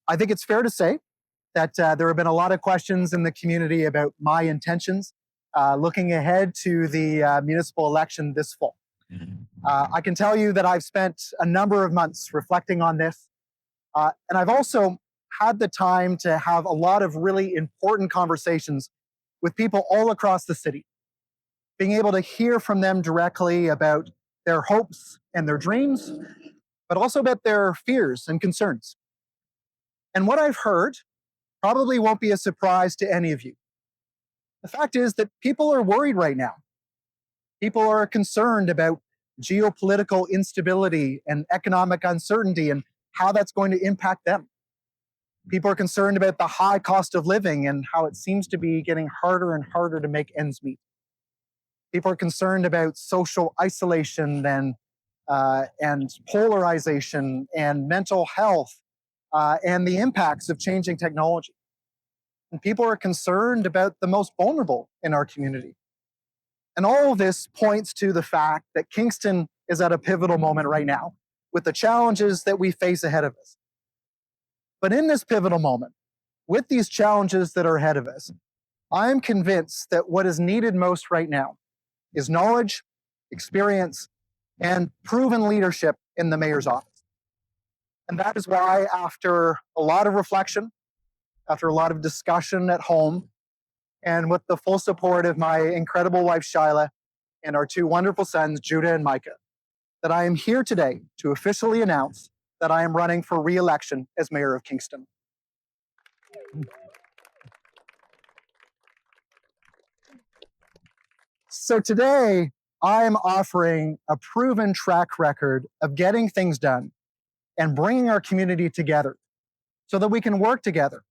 I think it's fair to say that there have been a lot of questions in the community about my intentions looking ahead to the municipal election this fall. I can tell you that I've spent a number of months reflecting on this, and I've also had the time to have a lot of really important conversations with people all across the city, being able to hear from them directly about their hopes and their dreams, but also about their fears and concerns. And what I've heard probably won't be a surprise to any of you. The fact is that people are worried right now. People are concerned about geopolitical instability and economic uncertainty and how that's going to impact them. People are concerned about the high cost of living and how it seems to be getting harder and harder to make ends meet. People are concerned about social isolation and polarization and mental health and the impacts of changing technology. And people are concerned about the most vulnerable in our community. And all of this points to the fact that Kingston is at a pivotal moment right now with the challenges that we face ahead of us. But in this pivotal moment, with these challenges that are ahead of us, I am convinced that what is needed most right now is knowledge, experience, and proven leadership in the mayor's office. And that is why, after a lot of reflection, after a lot of discussion at home, and with the full support of my incredible wife, Shyla, and our two wonderful sons, Judah and Micah, that I am here today to officially announce that I am running for re-election as mayor of Kingston. So today, I'm offering a proven track record of getting things done and bringing our community together so that we can work together,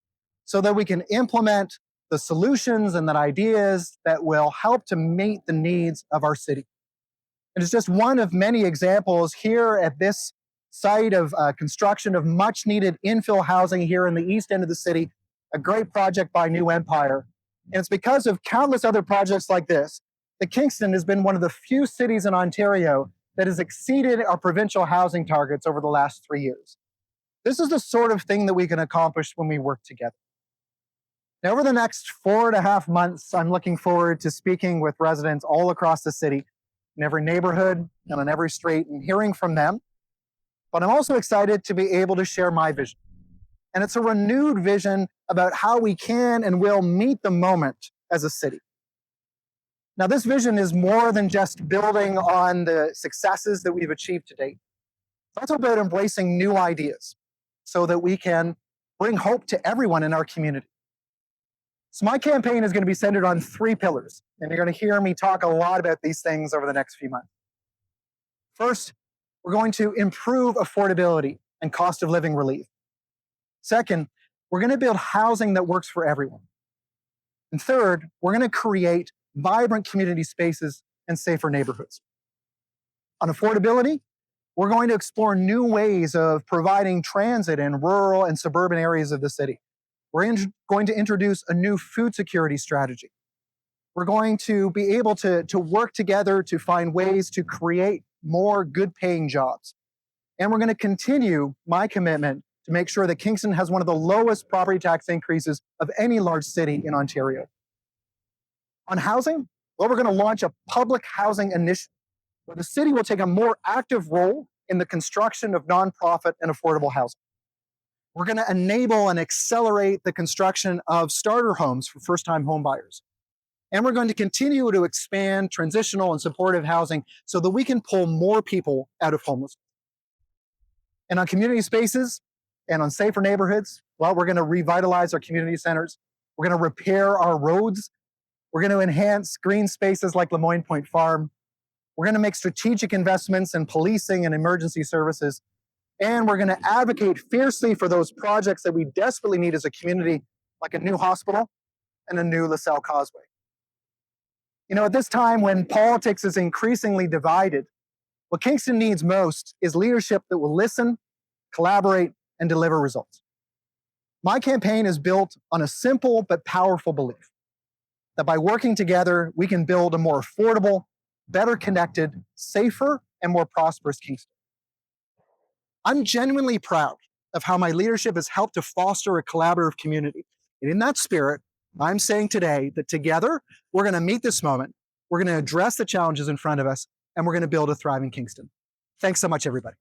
so that we can implement the solutions and the ideas that will help to meet the needs of our city. And it's just one of many examples here at this site of construction of much needed infill housing here in the east end of the city, a great project by New Empire. And it's because of countless other projects like this that Kingston has been one of the few cities in Ontario that has exceeded our provincial housing targets over the last 3 years. This is the sort of thing that we can accomplish when we work together. Now, over the next 4.5 months, I'm looking forward to speaking with residents all across the city, in every neighborhood and on every street, and hearing from them. But I'm also excited to be able to share my vision. And it's a renewed vision about how we can and will meet the moment as a city. Now, this vision is more than just building on the successes that we've achieved to date. It's also about embracing new ideas so that we can bring hope to everyone in our community. So my campaign is going to be centered on 3 pillars, and you're going to hear me talk a lot about these things over the next few months. First, we're going to improve affordability and cost of living relief. Second, we're going to build housing that works for everyone. And third, we're going to create vibrant community spaces and safer neighborhoods. On affordability, we're going to explore new ways of providing transit in rural and suburban areas of the city. We're going to introduce a new food security strategy. We're going to be able to work together to find ways to create more good-paying jobs. And we're going to continue my commitment to make sure that Kingston has one of the lowest property tax increases of any large city in Ontario. On housing, well, we're going to launch a public housing initiative where the city will take a more active role in the construction of nonprofit and affordable housing. We're going to enable and accelerate the construction of starter homes for first-time homebuyers. And we're going to continue to expand transitional and supportive housing so that we can pull more people out of homelessness. And on community spaces and on safer neighborhoods, well, we're going to revitalize our community centers. We're going to repair our roads. We're going to enhance green spaces like Lemoyne Point Farm. We're going to make strategic investments in policing and emergency services. And we're going to advocate fiercely for those projects that we desperately need as a community, like a new hospital and a new LaSalle Causeway. You know, at this time when politics is increasingly divided, what Kingston needs most is leadership that will listen, collaborate, and deliver results. My campaign is built on a simple but powerful belief that by working together, we can build a more affordable, better connected, safer, and more prosperous Kingston. I'm genuinely proud of how my leadership has helped to foster a collaborative community. And in that spirit, I'm saying today that together, we're going to meet this moment, we're going to address the challenges in front of us, and we're going to build a thriving Kingston. Thanks so much, everybody.